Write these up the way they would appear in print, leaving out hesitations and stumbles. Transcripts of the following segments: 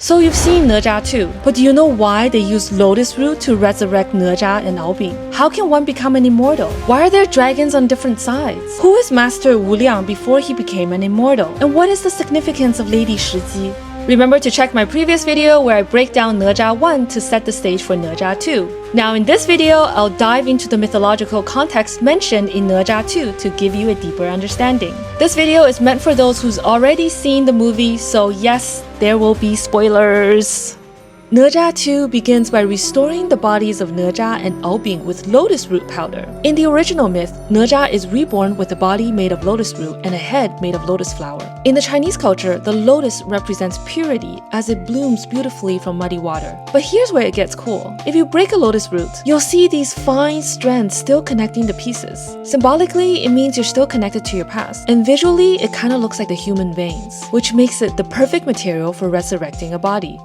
So you've seen Ne Zha too, but do you know why they use lotus root to resurrect Ne Zha and Aobing? How can one become an immortal? Why are there dragons on different sides? Who is Master Wuliang before he became an immortal? And what is the significance of Lady Shiji? Remember to check my previous video where I break down Ne Zha 1 to set the stage for Ne Zha 2. Now in this video, I'll dive into the mythological context mentioned in Ne Zha 2 to give you a deeper understanding. This video is meant for those who's already seen the movie, so yes, there will be spoilers. Ne Zha 2 begins by restoring the bodies of Ne Zha and Aobing with lotus root powder. In the original myth, Ne Zha is reborn with a body made of lotus root and a head made of lotus flower. In the Chinese culture, the lotus represents purity as it blooms beautifully from muddy water. But here's where it gets cool. If you break a lotus root, you'll see these fine strands still connecting the pieces. Symbolically, it means you're still connected to your past. And visually, it kind of looks like the human veins, which makes it the perfect material for resurrecting a body.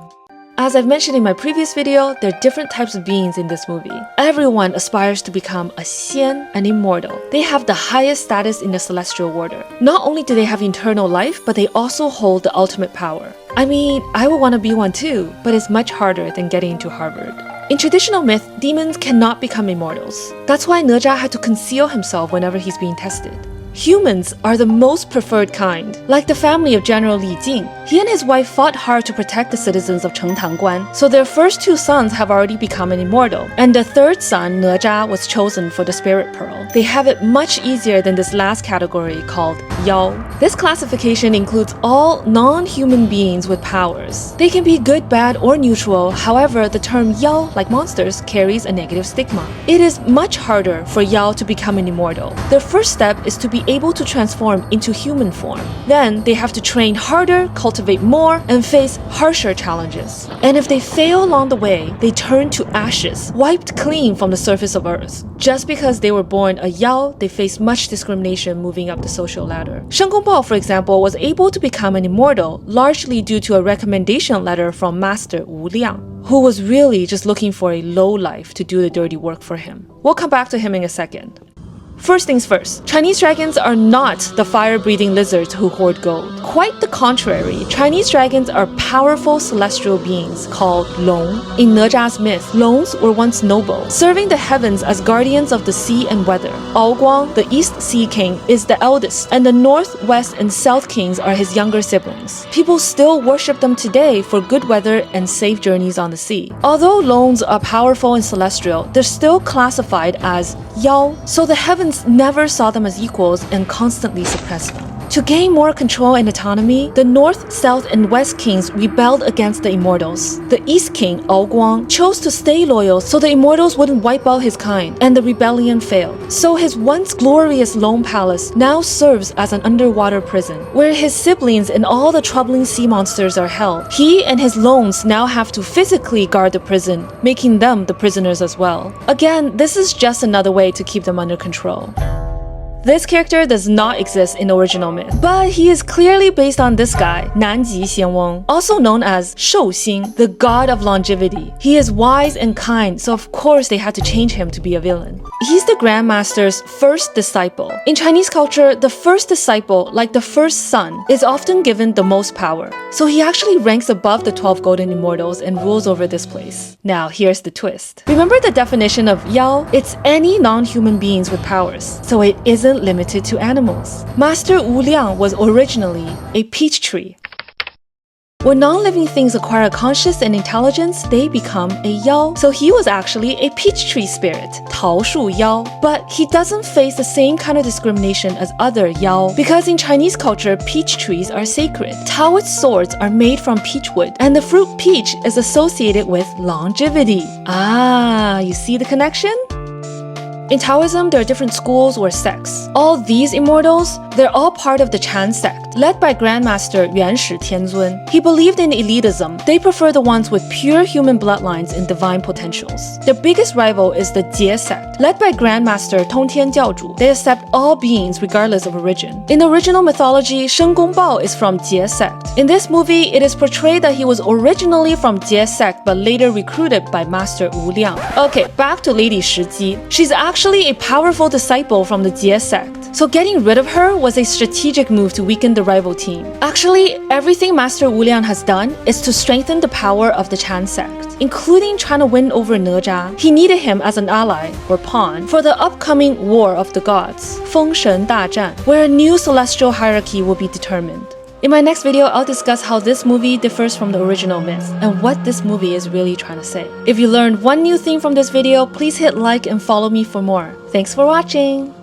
As I've mentioned in my previous video, there are different types of beings in this movie. Everyone aspires to become a Xiān, an immortal. They have the highest status in the celestial order. Not only do they have eternal life, but they also hold the ultimate power. I mean, I would want to be one too, but it's much harder than getting into Harvard. In traditional myth, demons cannot become immortals. That's why Ne Zha had to conceal himself whenever he's being tested. Humans are the most preferred kind, like the family of General Li Jing. He and his wife fought hard to protect the citizens of Chengtangguan, so their first two sons have already become an immortal, and the third son, Ne Zha, was chosen for the Spirit Pearl. They have it much easier than this last category called Yao. This classification includes all non-human beings with powers. They can be good, bad, or neutral, however, the term Yao, like monsters, carries a negative stigma. It is much harder for Yao to become an immortal. Their first step is to be able to transform into human form. Then they have to train harder, cultivate more, and face harsher challenges. And if they fail along the way, they turn to ashes, wiped clean from the surface of Earth. Just because they were born a Yao, they face much discrimination moving up the social ladder. Shen Gongbao, for example, was able to become an immortal largely due to a recommendation letter from Master Wuliang, who was really just looking for a low life to do the dirty work for him. We'll come back to him in a second. First things first, Chinese dragons are not the fire-breathing lizards who hoard gold. Quite the contrary, Chinese dragons are powerful celestial beings called Loong. In Ne Zha's myth, Loongs were once noble, serving the heavens as guardians of the sea and weather. Aoguang, the East Sea King, is the eldest, and the North, West, and South Kings are his younger siblings. People still worship them today for good weather and safe journeys on the sea. Although Loongs are powerful and celestial, they're still classified as Yao, so the heavens never saw them as equals and constantly suppressed them. To gain more control and autonomy, the North, South, and West kings rebelled against the Immortals. The East King, Aoguang, chose to stay loyal so the Immortals wouldn't wipe out his kind, and the rebellion failed. So his once glorious Loong Palace now serves as an underwater prison, where his siblings and all the troubling sea monsters are held. He and his Loongs now have to physically guard the prison, making them the prisoners as well. Again, this is just another way to keep them under control. This character does not exist in the original myth, but he is clearly based on this guy, Nanji Xianweng, also known as Shouxing, the god of longevity. He is wise and kind, so of course they had to change him to be a villain. He's the Grandmaster's first disciple. In Chinese culture, the first disciple, like the first son, is often given the most power. So he actually ranks above the 12 golden immortals and rules over this place. Now, here's the twist. Remember the definition of Yao? It's any non-human beings with powers, so it isn't limited to animals. Master Wuliang was originally a peach tree. When non-living things acquire conscious and intelligence, they become a Yao. So he was actually a peach tree spirit, Tao Shu Yao. But he doesn't face the same kind of discrimination as other Yao, because in Chinese culture, peach trees are sacred. Taoist swords are made from peach wood, and the fruit peach is associated with longevity. Ah, you see the connection? In Taoism, there are different schools or sects. All these immortals, they're all part of the Xiān sect, led by Grandmaster Yuan Shi Tianzun. He believed in elitism. They prefer the ones with pure human bloodlines and divine potentials. Their biggest rival is the Jie sect, led by Grandmaster Tongtian Jiaozhu. They accept all beings regardless of origin. In the original mythology, Shen Gongbao is from Jie sect. In this movie, it is portrayed that he was originally from Jie sect but later recruited by Master Wuliang. Okay, back to Lady Shiji. She's actually a powerful disciple from the Jie sect. So getting rid of her was a strategic move to weaken the rival team. Actually, everything Master Wuliang has done is to strengthen the power of the Xiān sect, including trying to win over Ne Zha. He needed him as an ally, or pawn, for the upcoming War of the Gods, 封神大战, where a new celestial hierarchy will be determined. In my next video, I'll discuss how this movie differs from the original myth and what this movie is really trying to say. If you learned one new thing from this video, please hit like and follow me for more. Thanks for watching!